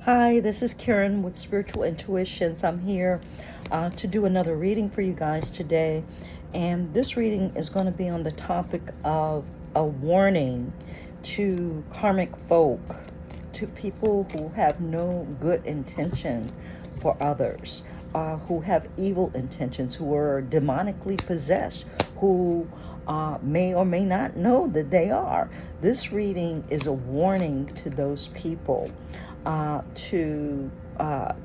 Hi, this is Karen with Spiritual Intuitions. I'm here to do another reading for you guys today. And this reading is going to be on the topic of a warning to karmic folk, to people who have no good intention for others, who have evil intentions, who are demonically possessed, who may or may not know that they are. This reading is a warning to those people to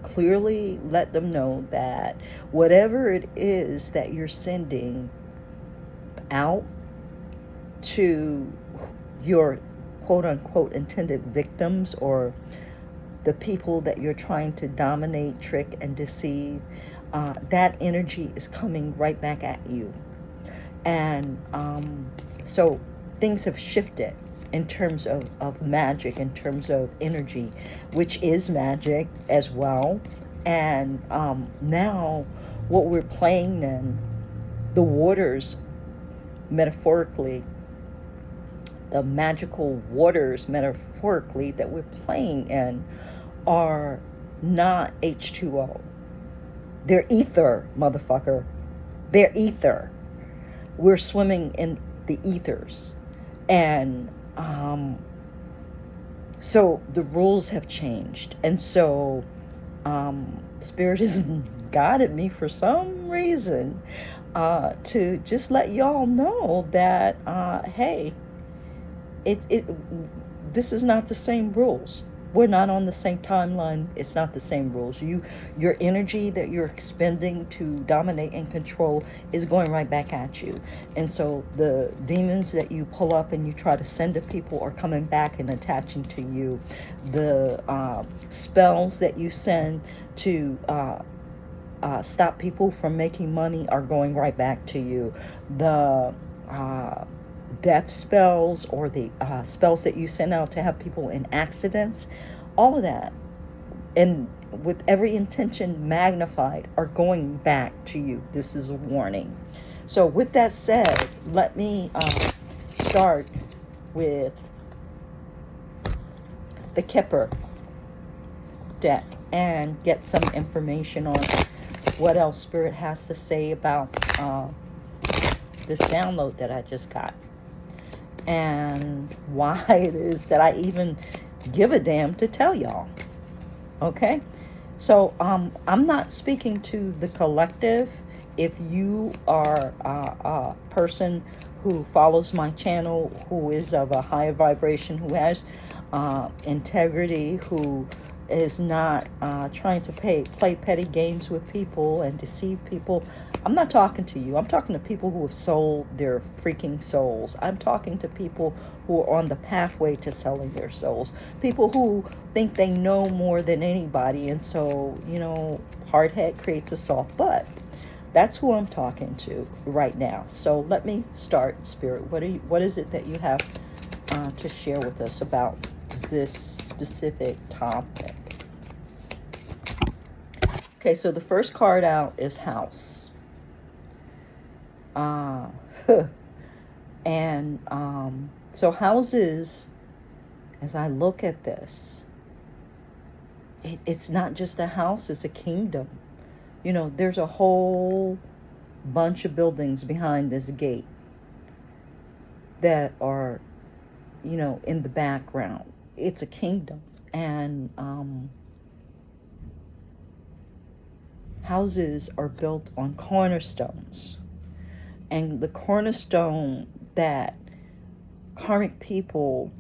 clearly let them know that whatever it is that you're sending out to your quote unquote intended victims, or the people that you're trying to dominate, trick, and deceive, that energy is coming right back at you. And so things have shifted in terms of magic, in terms of energy, which is magic as well. And now what we're playing in, the waters, metaphorically, the magical waters, metaphorically, that we're playing in are not H2O. They're ether, motherfucker. They're ether. We're swimming in the ethers. And so the rules have changed. And so Spirit has guided me for some reason to just let y'all know that, hey, this is not the same rules. We're not on the same timeline. It's not the same rules. Your energy that you're expending to dominate and control is going right back at you. And so the demons that you pull up and you try to send to people are coming back and attaching to you. The spells that you send to stop people from making money are going right back to you. The death spells, or the spells that you send out to have people in accidents, all of that, and with every intention magnified, are going back to you. This is a warning. So with that said, let me start with the Kipper deck and get some information on what else Spirit has to say about this download that I just got, and why it is that I even give a damn to tell y'all. Okay? So I'm not speaking to the collective. If you are a person who follows my channel, who is of a higher vibration, who has integrity, who is not trying to play petty games with people and deceive people, I'm not talking to you. I'm talking to people who have sold their freaking souls. I'm talking to people who are on the pathway to selling their souls. People who think they know more than anybody, and so, hard head creates a soft butt. That's who I'm talking to right now. So let me start, Spirit. What is it that you have to share with us about this specific topic? Okay, so the first card out is House. And so houses, as I look at this, it's not just a house, it's a kingdom. There's a whole bunch of buildings behind this gate that are, in the background. It's a kingdom. And houses are built on cornerstones. And the cornerstone that karmic people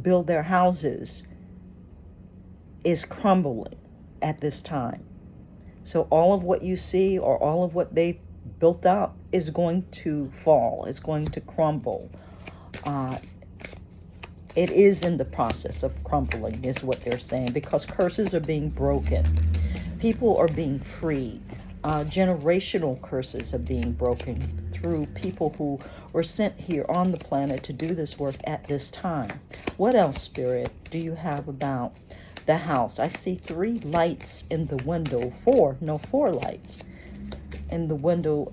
build their houses is crumbling at this time. So all of what you see, or all of what they built up, is going to fall. It's going to crumble. It is in the process of crumbling, is what they're saying, because curses are being broken. People are being freed. Generational curses are being broken through people who were sent here on the planet to do this work at this time. What else, Spirit, do you have about the house? I see 3 lights in the window. 4 lights in the window.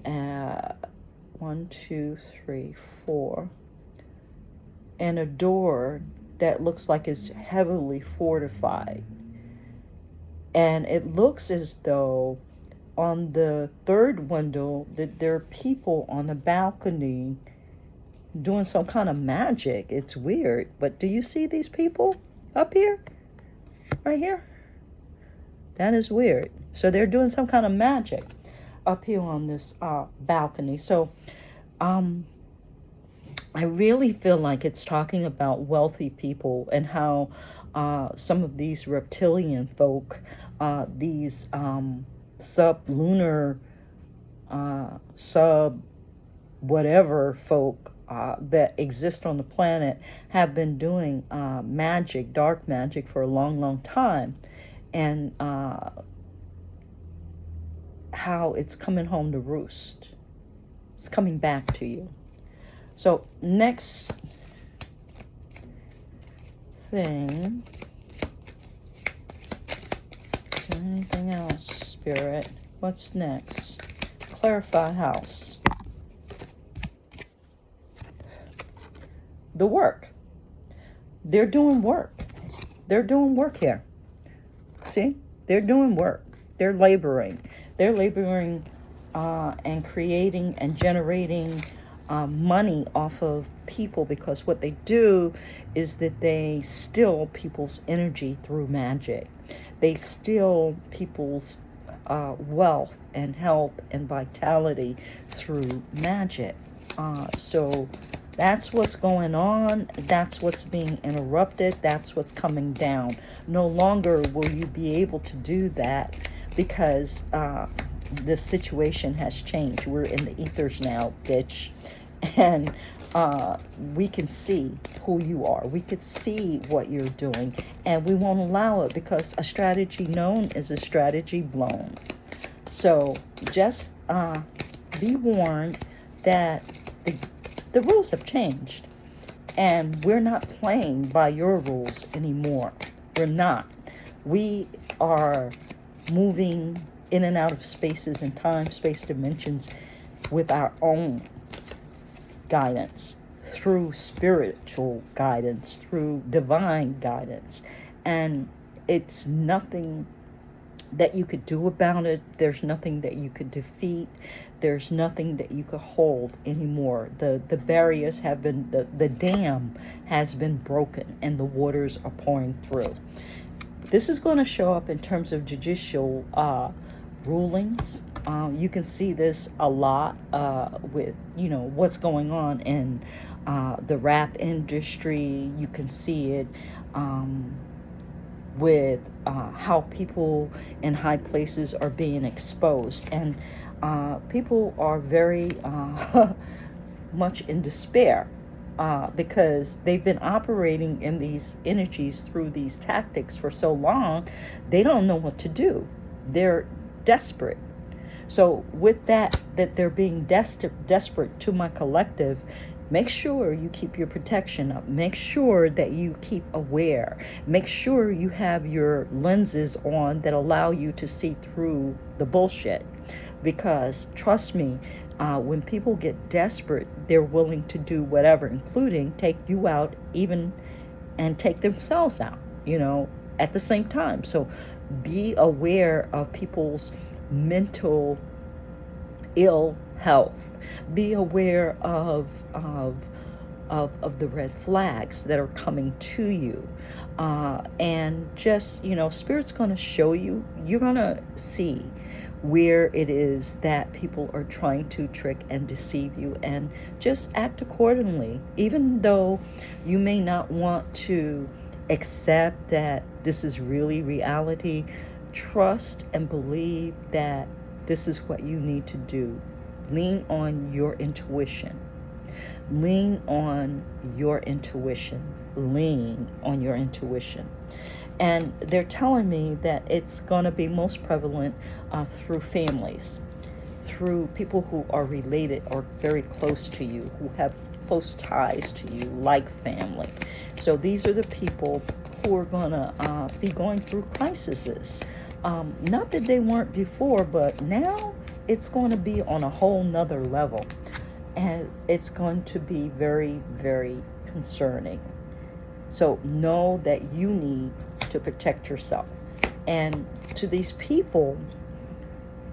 1, 2, 3, 4. And a door that looks like it's heavily fortified. And it looks as though on the third window that there are people on the balcony doing some kind of magic. It's weird, but do you see these people up here? Right here? That is weird. So they're doing some kind of magic up here on this balcony. So I really feel like it's talking about wealthy people and how some of these reptilian folk, these sublunar, sub whatever folk that exist on the planet have been doing magic, dark magic, for a long, long time. And how it's coming home to roost. It's coming back to you. So next thing, is there anything else, Spirit? What's next? Clarify house. The work. They're doing work. They're doing work here. See? They're doing work. They're laboring. They're laboring and creating and generating money off of people, because what they do is that they steal people's energy through magic. They steal people's wealth and health and vitality through magic. So that's what's going on. That's what's being interrupted. That's what's coming down. No longer will you be able to do that, because the situation has changed. We're in the ethers now, bitch. And we can see who you are. We could see what you're doing. And we won't allow it, because a strategy known is a strategy blown. So just be warned that the rules have changed. And we're not playing by your rules anymore. We're not. We are moving in and out of spaces and time, space dimensions with our own guidance, through spiritual guidance, through divine guidance. And it's nothing that you could do about it. There's nothing that you could defeat. There's nothing that you could hold anymore. The barriers have been, the dam has been broken, and the waters are pouring through. This is going to show up in terms of judicial rulings. You can see this a lot with, what's going on in the rap industry. You can see it with how people in high places are being exposed. And people are very much in despair. Because they've been operating in these energies through these tactics for so long, they don't know what to do. They're desperate. So with that they're being desperate, to my collective, make sure you keep your protection up. Make sure that you keep aware. Make sure you have your lenses on that allow you to see through the bullshit. Because trust me, when people get desperate, they're willing to do whatever, including take you out, even, and take themselves out, at the same time. So be aware of people's mental ill health. Be aware of the red flags that are coming to you. And just, Spirit's going to show you, you're going to see where it is that people are trying to trick and deceive you, and just act accordingly. Even though you may not want to accept that this is really reality, trust and believe that this is what you need to do. Lean on your intuition. Lean on your intuition. Lean on your intuition. And they're telling me that it's going to be most prevalent through families, through people who are related or very close to you, who have close ties to you, like family. So these are the people who are going to be going through crises. Not that they weren't before, but now it's going to be on a whole nother level. And it's going to be very, very concerning. So know that you need to protect yourself. And to these people,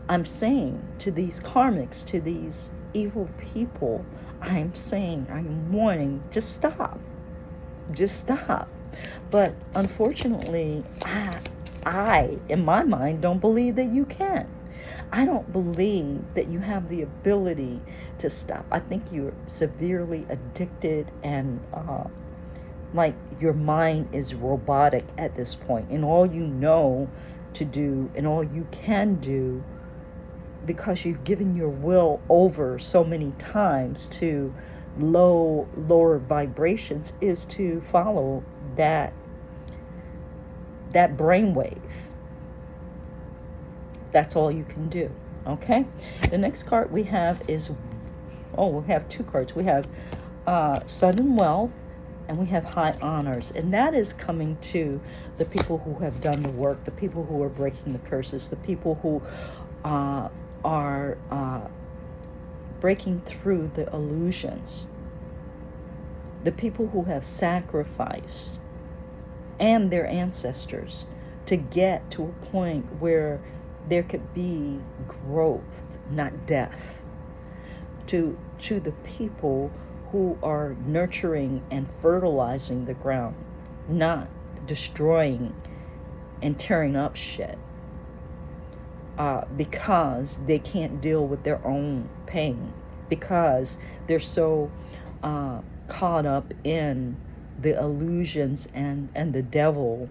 I'm saying, to these karmics, to these evil people, I'm saying, I'm warning, just stop. Just stop. But unfortunately, I, in my mind, don't believe that you can. I don't believe that you have the ability to stop. I think you're severely addicted and like your mind is robotic at this point, and all you know to do and all you can do, because you've given your will over so many times to lower vibrations, is to follow that brainwave. That's all you can do. Okay, the next card we have is, we have two cards. We have sudden wealth, and we have high honors, and that is coming to the people who have done the work, the people who are breaking the curses, the people who are breaking through the illusions, the people who have sacrificed and their ancestors to get to a point where there could be growth, not death. To the people who are nurturing and fertilizing the ground, not destroying and tearing up shit because they can't deal with their own pain, because they're so caught up in the illusions and the devil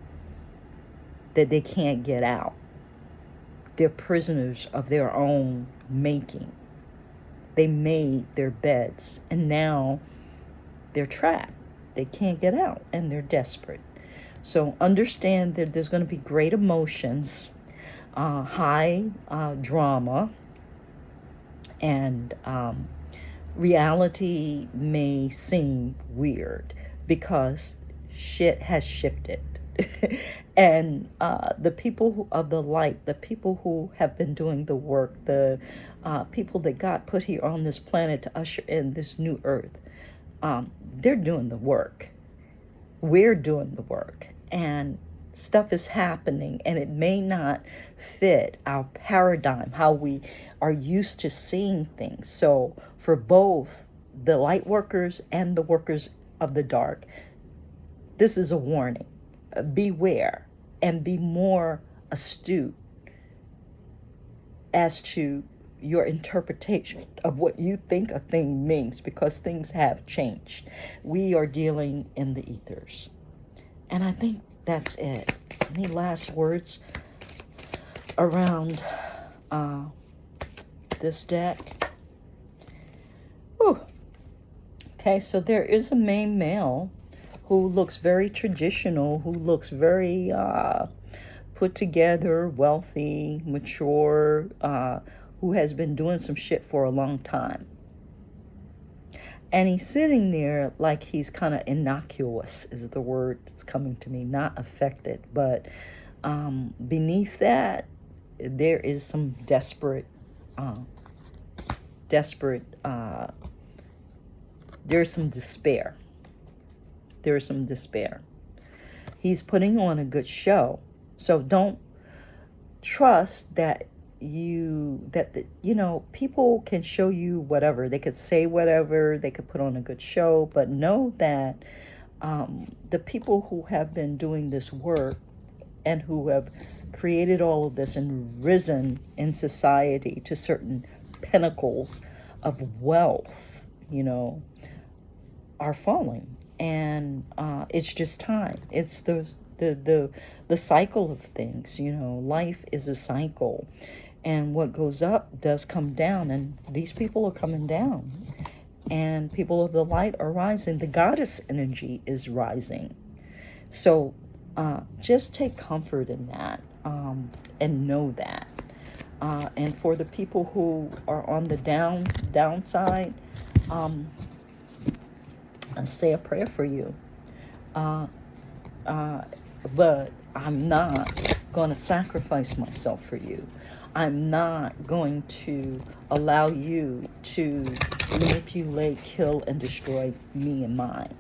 that they can't get out. They're prisoners of their own making. They made their beds, and now they're trapped. They can't get out, and they're desperate. So understand that there's going to be great emotions, high drama, and reality may seem weird because shit has shifted. And the people of the light, the people who have been doing the work, the people that God put here on this planet to usher in this new earth, they're doing the work. We're doing the work. And stuff is happening, and it may not fit our paradigm, how we are used to seeing things. So for both the light workers and the workers of the dark, this is a warning. Beware and be more astute as to your interpretation of what you think a thing means, because things have changed. We are dealing in the ethers. And I think that's it. Any last words around this deck? Whew. Okay, so there is a main male who looks very traditional, who looks very put together, wealthy, mature, who has been doing some shit for a long time. And he's sitting there like he's kind of innocuous, is the word that's coming to me, not affected. But beneath that, there is some desperate, there's some despair. There is some despair. He's putting on a good show. So don't trust that people can show you whatever. They could say whatever. They could put on a good show. But know that the people who have been doing this work and who have created all of this and risen in society to certain pinnacles of wealth, are falling. And it's just time. It's the cycle of things. Life is a cycle, and what goes up does come down, and these people are coming down, and people of the light are rising. The goddess energy is rising. So just take comfort in that, and know that. And for the people who are on the downside, I'll say a prayer for you. But I'm not going to sacrifice myself for you. I'm not going to allow you to manipulate, kill, and destroy me and mine,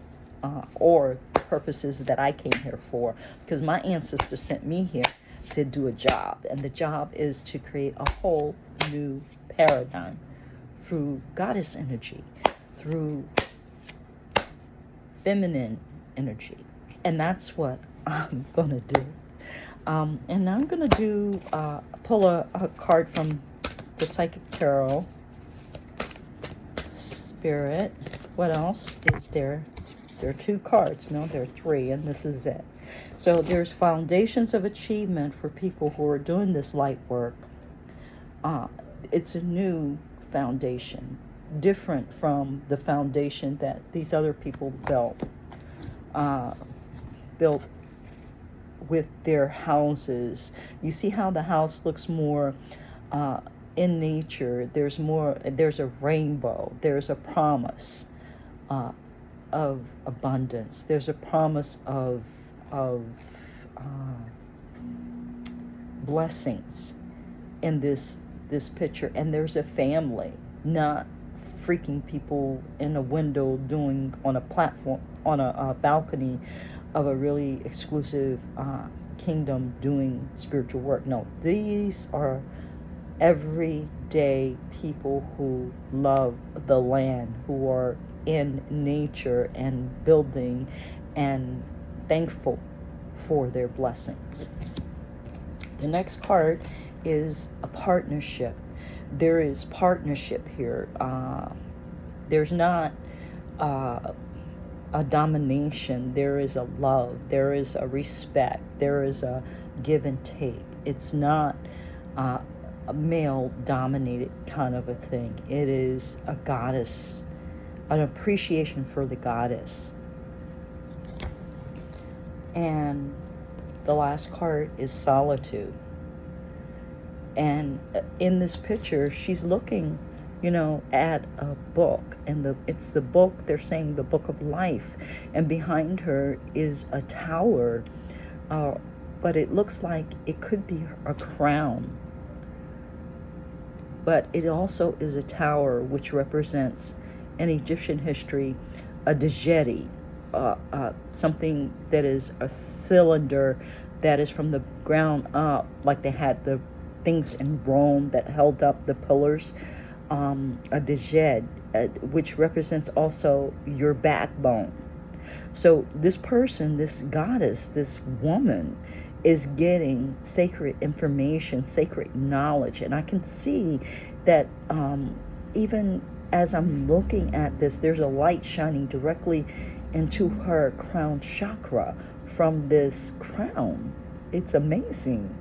or purposes that I came here for. Because my ancestors sent me here to do a job, and the job is to create a whole new paradigm through goddess energy, through feminine energy. And that's what I'm going to do. And I'm going to do pull a card from the Psychic Tarot. Spirit. What else is there? There are 2 cards. No, there are 3, and this is it. So there's foundations of achievement for people who are doing this light work. It's a new foundation, different from the foundation that these other people built with their houses. You see how the house looks more in nature. There's a rainbow. There's a promise of abundance. There's a promise of blessings in this picture. And there's a family, not freaking people in a window doing on a platform, on a balcony of a really exclusive kingdom doing spiritual work. No, these are everyday people who love the land, who are in nature and building and thankful for their blessings. The next card is a partnership. There is partnership here. There's not a domination. There is a love. There is a respect. There is a give and take. It's not a male-dominated kind of a thing. It is a goddess, an appreciation for the goddess. And the last card is solitude. And in this picture, she's looking, at a book, and it's the book, they're saying the book of life, and behind her is a tower, but it looks like it could be a crown, but it also is a tower which represents, in Egyptian history, a djedi, something that is a cylinder that is from the ground up, like they had the things in Rome that held up the pillars. A djed, which represents also your backbone. So this person, this goddess, this woman is getting sacred information, sacred knowledge. And I can see that even as I'm looking at this, there's a light shining directly into her crown chakra from this crown. It's amazing.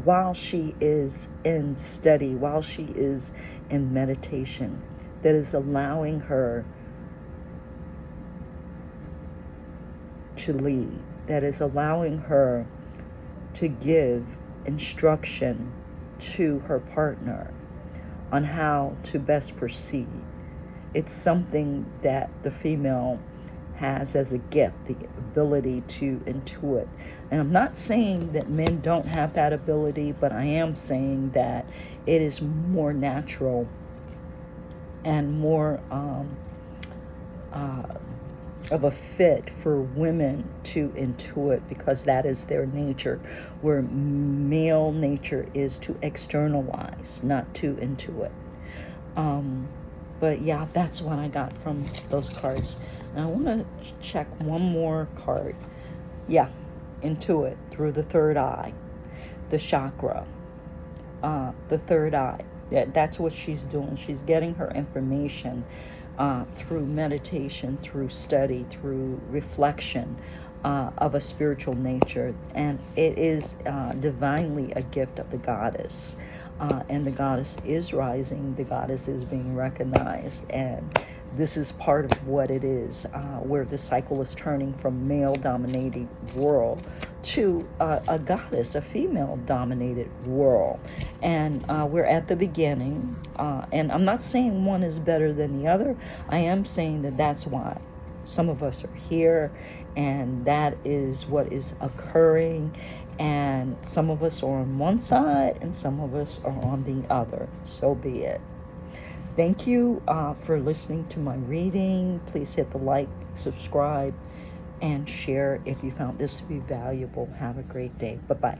While she is in study, while she is in meditation, that is allowing her to lead, that is allowing her to give instruction to her partner on how to best proceed. It's something that the female has as a gift, the ability to intuit. And I'm not saying that men don't have that ability, but I am saying that it is more natural and more of a fit for women to intuit, because that is their nature, where male nature is to externalize, not to intuit. But yeah, that's what I got from those cards. Now I want to check one more card. Yeah, intuit through the third eye, the chakra, the third eye. Yeah, that's what she's doing. She's getting her information through meditation, through study, through reflection of a spiritual nature. And it is divinely a gift of the goddess. And the goddess is rising, the goddess is being recognized, and this is part of what it is, where the cycle is turning from male-dominated world to a goddess, a female-dominated world. And we're at the beginning, and I'm not saying one is better than the other. I am saying that that's why some of us are here, and that is what is occurring. And some of us are on one side and some of us are on the other. So be it. Thank you for listening to my reading. Please hit the like, subscribe, and share if you found this to be valuable. Have a great day. Bye-bye.